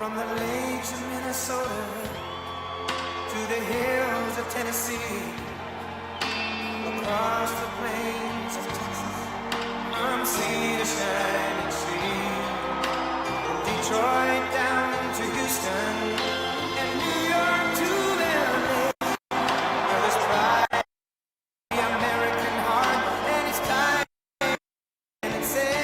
From the lakes of Minnesota to the hills of Tennessee, across the plains of Texas, from sea to shining sea, from Detroit down to Houston, and New York to LA, where there's pride in the American heart, and it's time and it's safe.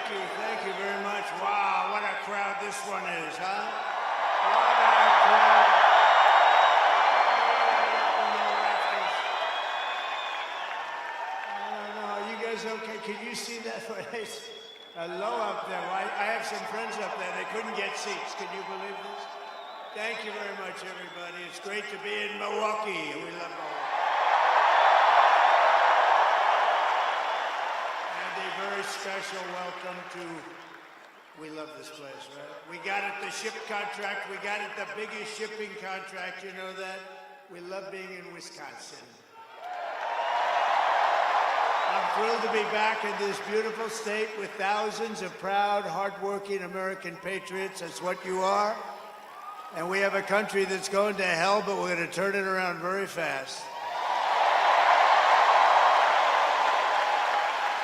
Thank you very much. Wow, what a crowd this one is, huh? What a crowd. No, are you guys okay? Can you see that place? Low up there. Well, I have some friends up there. They couldn't get seats. Can you believe this? Thank you very much, everybody. It's great to be in Milwaukee. We love Milwaukee. Very special welcome to, we love this place, right? We got it, the ship contract. We got it, the biggest shipping contract. You know that? We love being in Wisconsin. I'm thrilled to be back in this beautiful state with thousands of proud, hardworking American patriots. That's what you are. And we have a country that's going to hell, but we're going to turn it around very fast.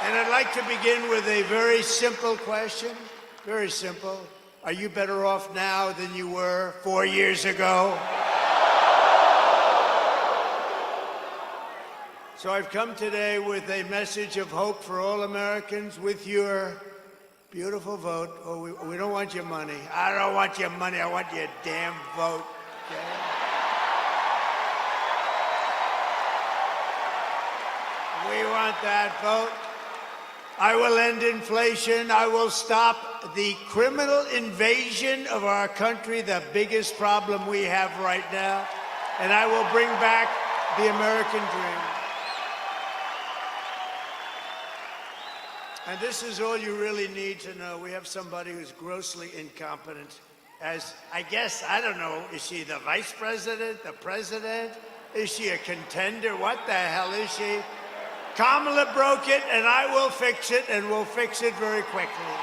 And I'd like to begin with a very simple question. Very simple. Are you better off now than you were 4 years ago? So I've come today with a message of hope for all Americans with your beautiful vote. Oh, we don't want your money. I don't want your money. I want your damn vote. Okay? We want that vote. I will end inflation. I will stop the criminal invasion of our country, the biggest problem we have right now. And I will bring back the American dream. And this is all you really need to know. We have somebody who's grossly incompetent. As, I guess, I don't know, is she the vice president, the president? Is she a contender? What the hell is she? Kamala broke it, and I will fix it, and we'll fix it very quickly.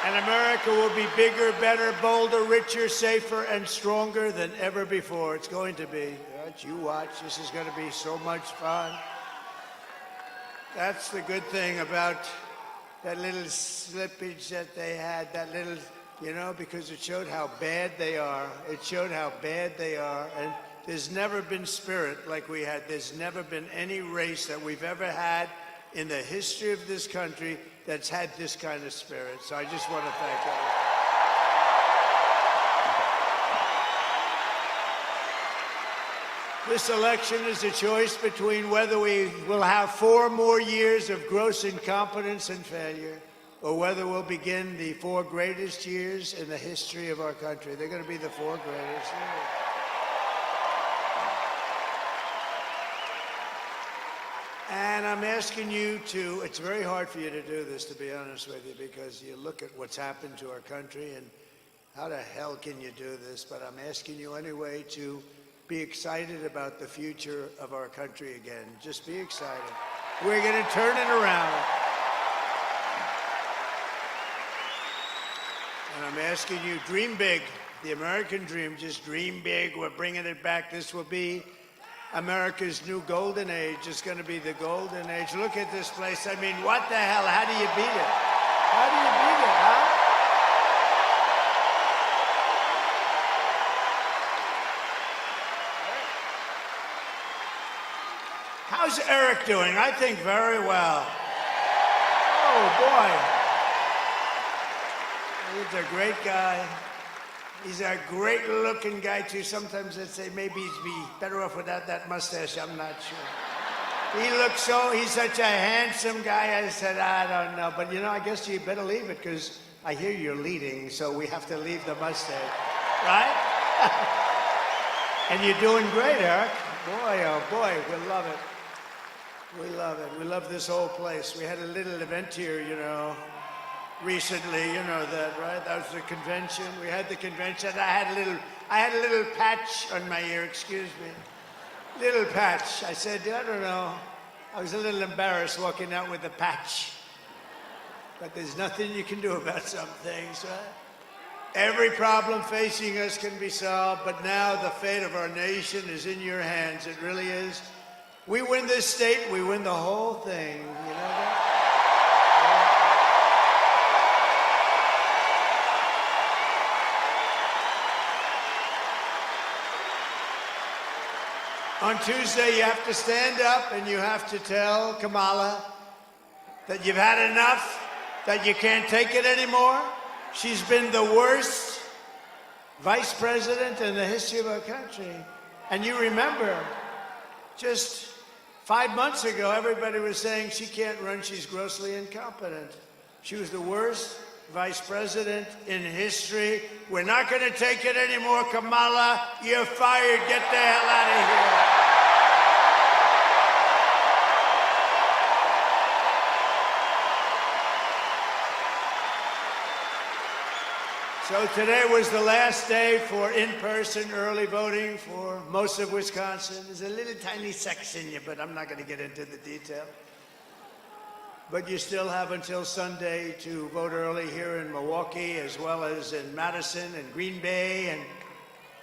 And America will be bigger, better, bolder, richer, safer, and stronger than ever before. It's going to be. You watch. This is going to be so much fun. That's the good thing about that little slippage that they had, that little... You know, because it showed how bad they are. It showed how bad they are. And there's never been spirit like we had. There's never been any race that we've ever had in the history of this country that's had this kind of spirit. So I just want to thank everyone. This election is a choice between whether we will have 4 more years of gross incompetence and failure, or whether we'll begin the 4 greatest years in the history of our country. They're going to be the 4 greatest years. And I'm asking you to, it's very hard for you to do this, to be honest with you, because you look at what's happened to our country and how the hell can you do this? But I'm asking you anyway to be excited about the future of our country again. Just be excited. We're going to turn it around. And I'm asking you, dream big. The American dream, just dream big. We're bringing it back. This will be America's new golden age. It's going to be the golden age. Look at this place. I mean, what the hell? How do you beat it? How do you beat it, huh? How's Eric doing? I think very well. Oh, boy. He's a great guy. He's a great-looking guy, too. Sometimes I'd say maybe he'd be better off without that mustache. I'm not sure. He's such a handsome guy. I said, I don't know. But, I guess you better leave it, because I hear you're leading, so we have to leave the mustache. Right? And you're doing great, Eric. Boy, oh, boy, we love it. We love it. We love this whole place. We had a little event here, recently, that, right? That was the convention. We had the convention. I had a little patch on my ear, excuse me. Little patch. I said, I don't know. I was a little embarrassed walking out with a patch. But there's nothing you can do about some things, right? Every problem facing us can be solved, but now the fate of our nation is in your hands. It really is. We win this state, we win the whole thing. You know that? On Tuesday, you have to stand up and you have to tell Kamala that you've had enough, that you can't take it anymore. She's been the worst vice president in the history of our country. And you remember, just 5 months ago, everybody was saying she can't run, she's grossly incompetent. She was the worst vice president in history. We're not going to take it anymore, Kamala. You're fired. Get the hell out of here. So today was the last day for in-person early voting for most of Wisconsin. There's a little tiny section here, but I'm not going to get into the detail. But you still have until Sunday to vote early here in Milwaukee, as well as in Madison and Green Bay and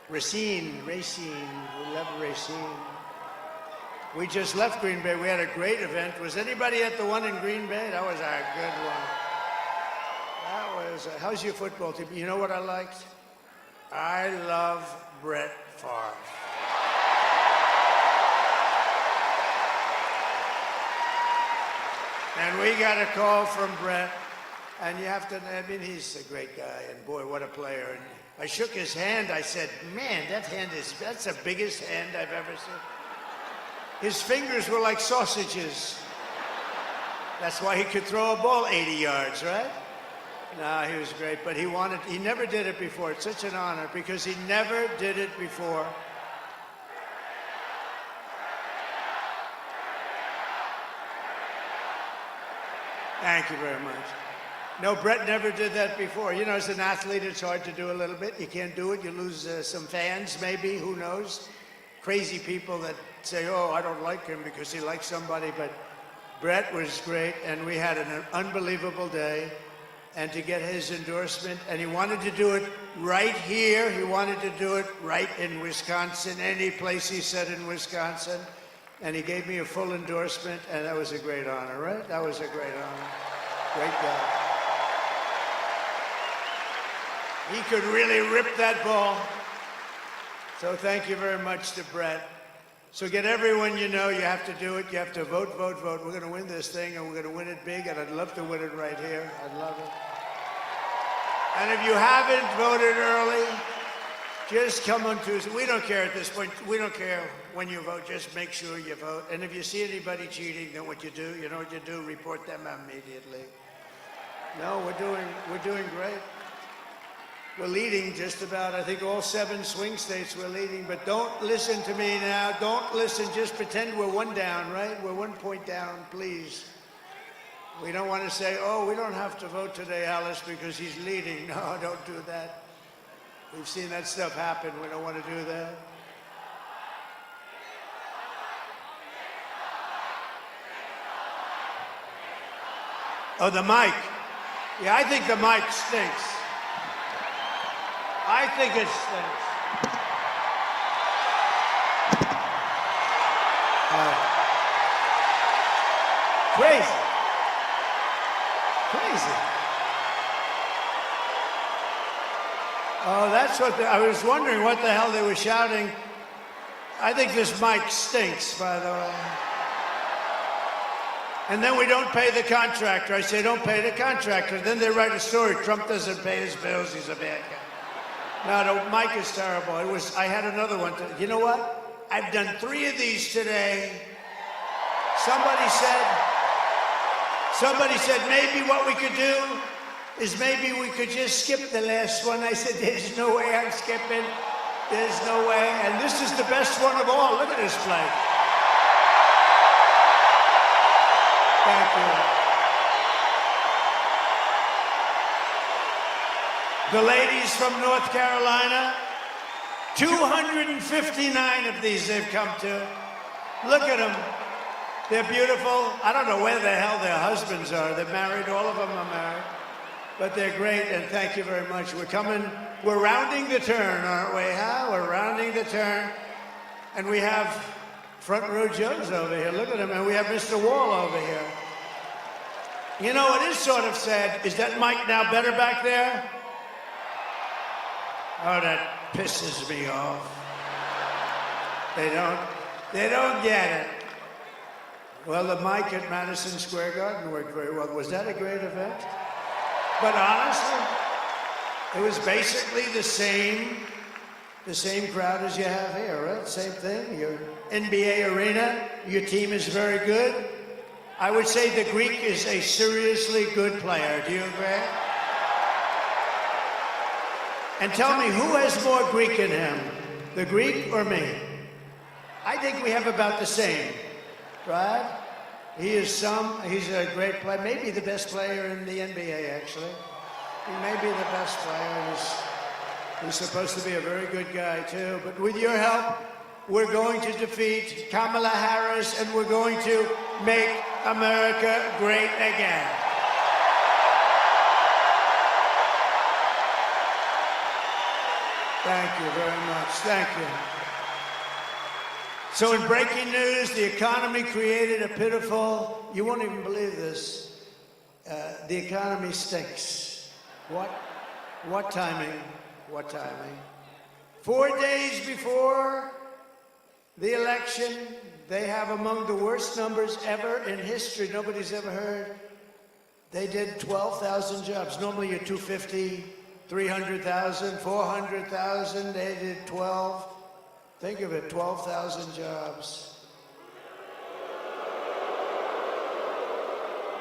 Racine. We love Racine. We just left Green Bay. We had a great event. Was anybody at the one in Green Bay? That was a good one. How's your football team? You know what I liked? I love Brett Favre. And we got a call from Brett, and you have to, he's a great guy, and boy, what a player. And I shook his hand. I said, man, that's the biggest hand I've ever seen. His fingers were like sausages. That's why he could throw a ball 80 yards, right? No, he was great, but he never did it before. It's such an honor because he never did it before. Thank you very much. No, Brett never did that before. As an athlete, it's hard to do a little bit. You can't do it. You lose some fans, maybe. Who knows? Crazy people that say, oh, I don't like him because he likes somebody. But Brett was great, and we had an unbelievable day. And to get his endorsement, and he wanted to do it right here. He wanted to do it right in Wisconsin, any place he said in Wisconsin. And he gave me a full endorsement, and that was a great honor, right? That was a great honor. Great guy. He could really rip that ball. So thank you very much to Brett. So get everyone you know, you have to do it. You have to vote, vote, vote. We're going to win this thing, and we're going to win it big, and I'd love to win it right here. I'd love it. And if you haven't voted early, just come on Tuesday. We don't care at this point. We don't care when you vote. Just make sure you vote. And if you see anybody cheating, then what you do, you know what you do? Report them immediately. No, we're doing great. We're leading just about, I think, all 7 swing states we're leading. But don't listen to me now. Don't listen. Just pretend we're 1 down, right? We're 1 point down, please. We don't want to say, oh, we don't have to vote today, Alice, because he's leading. No, don't do that. We've seen that stuff happen. We don't want to do that. Oh, the mic. Yeah, I think the mic stinks. I think it stinks. Crazy. Crazy. Oh, that's what I was wondering what the hell they were shouting. I think this mic stinks, by the way. And then we don't pay the contractor. I say, don't pay the contractor. Then they write a story. Trump doesn't pay his bills. He's a bad guy. No, the mic is terrible. I had another one. You know what? I've done 3 of these today. Somebody said maybe what we could do is maybe we could just skip the last one. I said, there's no way I'm skipping. There's no way. And this is the best one of all. Look at this play. Thank you. The ladies from North Carolina, 259 of these they've come to. Look at them. They're beautiful. I don't know where the hell their husbands are. They're married. All of them are married. But they're great, and thank you very much. We're rounding the turn, aren't we, huh? We're rounding the turn. And we have front row Joes over here. Look at them. And we have Mr. Wall over here. You know, it is sort of sad. Is that mic now better back there? Oh, that pisses me off. They don't get it. Well, the mic at Madison Square Garden worked very well. Was that a great event? But honestly, it was basically the same crowd as you have here, right? Same thing. Your NBA arena, your team is very good. I would say the Greek is a seriously good player. Do you agree? And tell me, who has more Greek in him, the Greek or me? I think we have about the same, right? He's a great player, maybe the best player in the NBA, actually. He may be the best player. He's supposed to be a very good guy, too. But with your help, we're going to defeat Kamala Harris, and we're going to make America great again. Thank you very much. Thank you. So in breaking news, the economy created a pitiful, you won't even believe this, the economy stinks. What timing? What timing? 4 days before the election, they have among the worst numbers ever in history. Nobody's ever heard. They did 12,000 jobs. Normally you're 250, 300,000, 400,000. They did 12. Think of it, 12,000 jobs.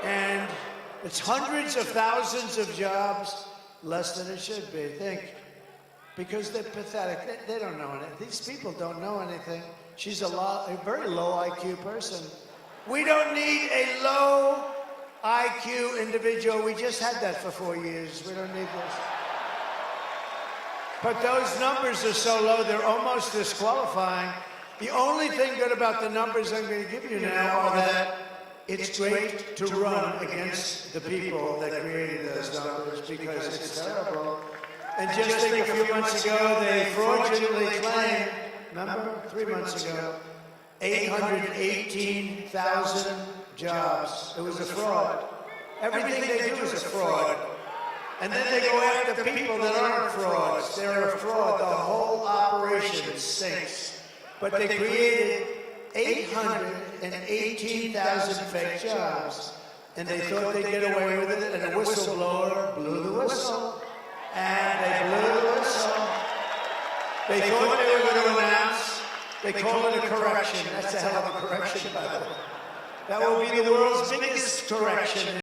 And it's hundreds of thousands of jobs less than it should be. Think. Because they're pathetic. They don't know anything. These people don't know anything. She's a very low IQ person. We don't need a low IQ individual. We just had that for 4 years. We don't need this. But those numbers are so low, they're almost disqualifying. The only thing good about the numbers I'm going to give you now are that it's great to run against the people that created those numbers because it's terrible. And just think, a few months ago, they fraudulently claimed, remember, 3 months ago, 818,000 jobs. It was a fraud. Everything they do is a fraud. And then they go after people that aren't frauds. They're a fraud. The whole operation stinks. But they created 818,000 fake jobs. And they thought they'd get away with it, and a whistleblower blew the whistle. And they blew the whistle. They thought they were going to announce. They call it a correction. That's a hell of a correction, by the way. That will be the world's biggest correction.